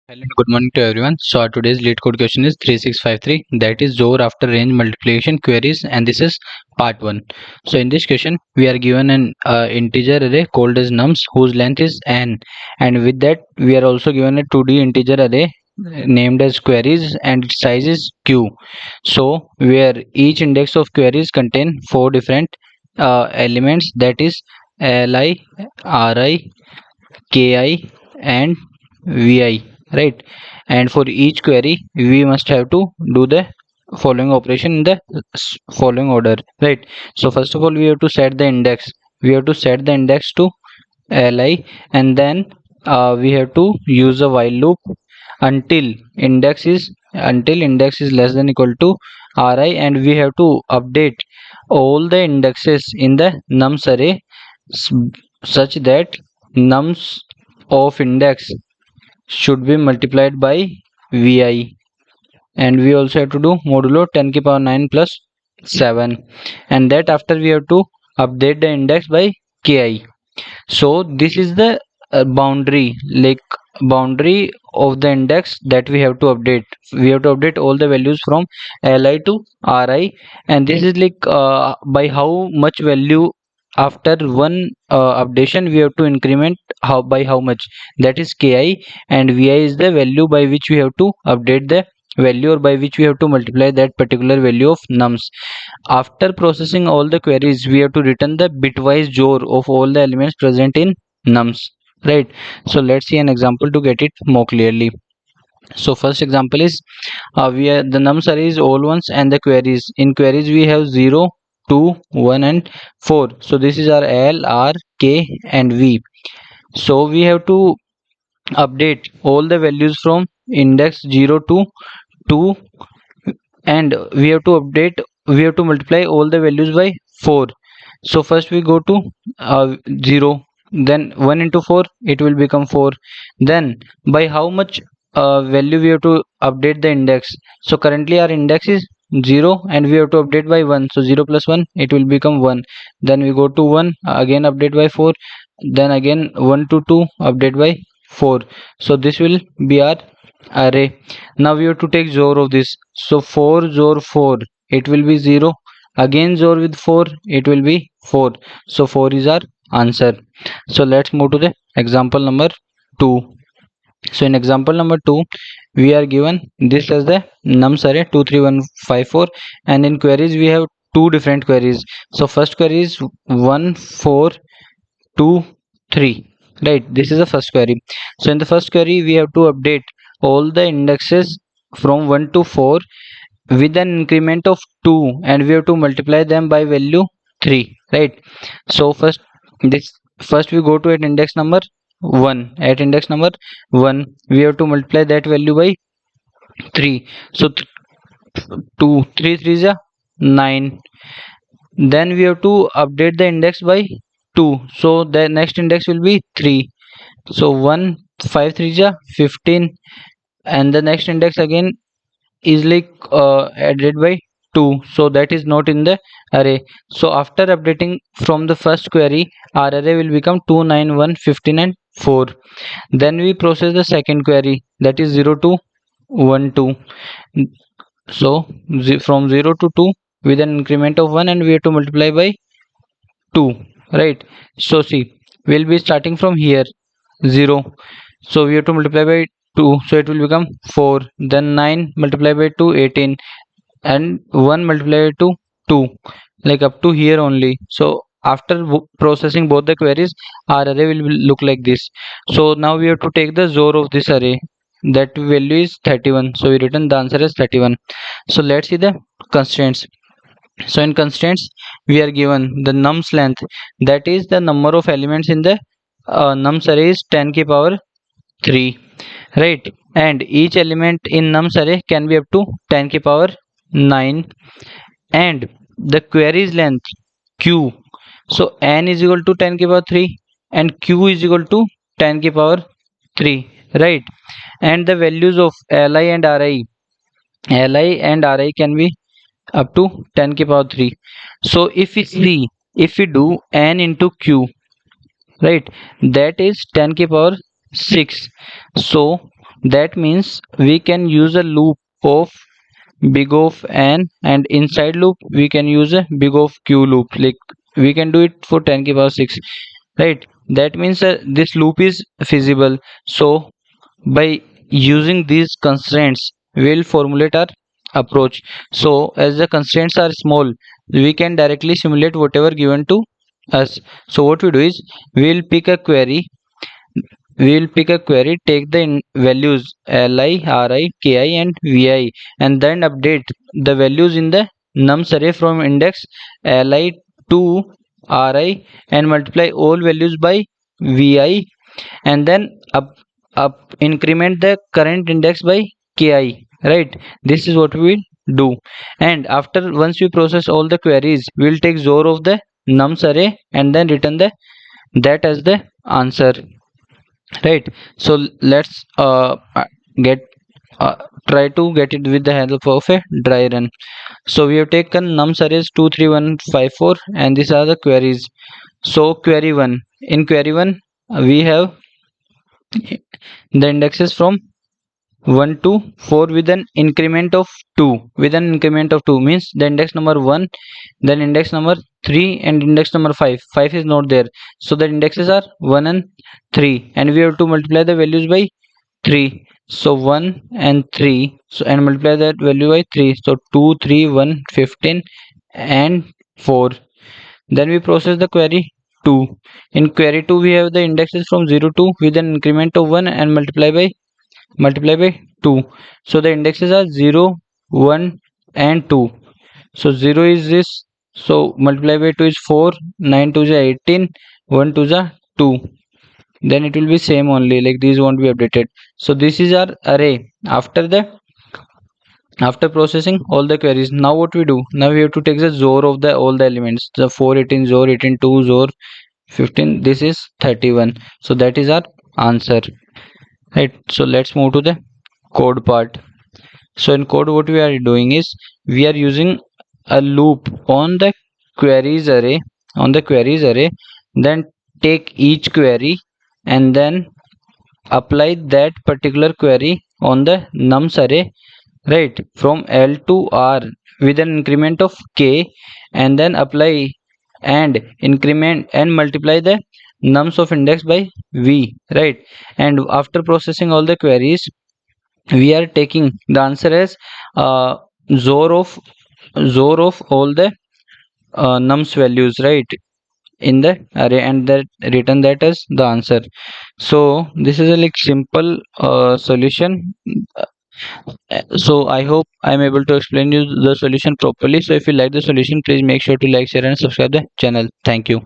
Hello and good morning to everyone. So our today's lead code question is 3653, that is XOR after range multiplication queries, and this is part 1. So in this question we are given an integer array called as nums whose length is n, and with that we are also given a 2D integer array named as queries and its size is q. So where each index of queries contain four different elements, that is li, ri, ki and vi, right? And for each query we must have to do the following operation in the following order, right? So first of all we have to set the index. We have to set the index to li, and then we have to use a while loop until index is less than equal to ri, and we have to update all the indexes in the nums array s- such that nums of index should be multiplied by vi, and we also have to do modulo 10 ki power 9 plus 7, and that after we have to update the index by ki. So this is the boundary, like boundary of the index that we have to update. We have to update all the values from li to ri, and this is like by how much value after one updation we have to increment how by how much, that is ki, and vi is the value by which we have to update the value, or by which we have to multiply that particular value of nums. After processing all the queries we have to return the bitwise XOR of all the elements present in nums, right? So let's see an example to get it more clearly. So first example is we are the nums array is all ones, and the queries, in queries we have 0, 2, 1 and 4. So this is our l, r, k and v. So we have to update all the values from index 0 to 2, and we have to multiply all the values by 4. So first we go to 0, then 1 into 4 it will become 4. Then by how much value we have to update the index. So currently our index is 0 and we have to update by 1, so 0 plus 1 it will become 1. Then we go to 1, again update by 4, then again 1 to 2 update by 4. So this will be our array. Now we have to take XOR of this. So 4 XOR 4 it will be 0, again XOR with 4 it will be 4. So 4 is our answer. So let's move to the example number 2. So in example number 2 we are given this as the nums array 23154, and in queries we have two different queries. So first query is 1 4 2 3, right? This is the first query. So in the first query we have to update all the indexes from 1 to 4 with an increment of 2, and we have to multiply them by value 3, right? So first we go to at index number 1. At index number 1 we have to multiply that value by 3. So 2 3 3 is a 9. Then we have to update the index by 2, so the next index will be 3. So 1 5 3 is a 15, and the next index again is like added by 2, so that is not in the array. So after updating from the first query our array will become 2 9 1 15 and 4. Then we process the second query, that is 0 to 1 2. So from 0 to 2 with an increment of 1, and we have to multiply by 2, right? So see, we'll be starting from here 0, so we have to multiply by 2, so it will become 4. Then 9 multiply by 2 18, and 1 multiplied to 2, like up to here only. So after processing both the queries our array will look like this. So now we have to take the XOR of this array, that value is 31, so we return the answer as 31. So let's see the constraints. So in constraints we are given the nums length, that is the number of elements in the nums array is 10 ki power 3, right? And each element in nums array can be up to 10 ki power 9, and the query's length q, so n is equal to 10 ki power 3 and q is equal to 10 ki power 3, right? And the values of li and ri can be up to 10 ki power 3. So if we do n into q, right, that is 10 ki power 6. So That means we can use a loop of big of n, and inside loop we can use a big of q loop, like we can do it for 10 to the power 6, right? That means this loop is feasible. So by using these constraints we'll formulate our approach. So as the constraints are small, we can directly simulate whatever given to us. So what we do is we'll pick a query, take the values li, ri, ki and vi, and then update the values in the nums array from index li to ri, and multiply all values by vi, and then up increment the current index by ki, right? This is what we will do. And after, once we process all the queries, we'll take zor of the nums array and then return the that as the answer, right? So let's get uh, try to get it with the help of a dry run. So we have taken nums arrays 2 3 1 5 4, and these are the queries. So query 1, in query 1 we have the indexes from 1 to 4 with an increment of 2, with an increment of 2 means the index number 1, then index number 3, and index number 5. 5 is not there, so the indexes are 1 and 3, and we have to multiply the values by 3. So 1 and 3, so and multiply that value by 3, so 2 3 1 15 and 4. Then we process the query 2. In query 2 we have the indexes from 0 to with an increment of 1 and multiply by 2. So the indexes are 0 1 and 2. So 0 is this, so multiply by 2 is 4, 9 2 is 18, 1 2 is 2. Then it will be same only, like these won't be updated. So this is our array after processing all the queries. Now what we do, now we have to take the zor of the all the elements, the 4 18 zor 18 2 zor 15, this is 31. So that is our answer, right? So let's move to the code part. So in code what we are doing is we are using a loop on the queries array, then take each query and then apply that particular query on the nums array, right, from L to R with an increment of k, and then apply and increment and multiply the nums of index by v, right? And after processing all the queries, we are taking the answer as uh, zor of all the nums values, right, in the array, and that return that as the answer. So this is a like simple solution. So I hope I'm able to explain you the solution properly. So if you like the solution, please make sure to like, share and subscribe the channel. Thank you.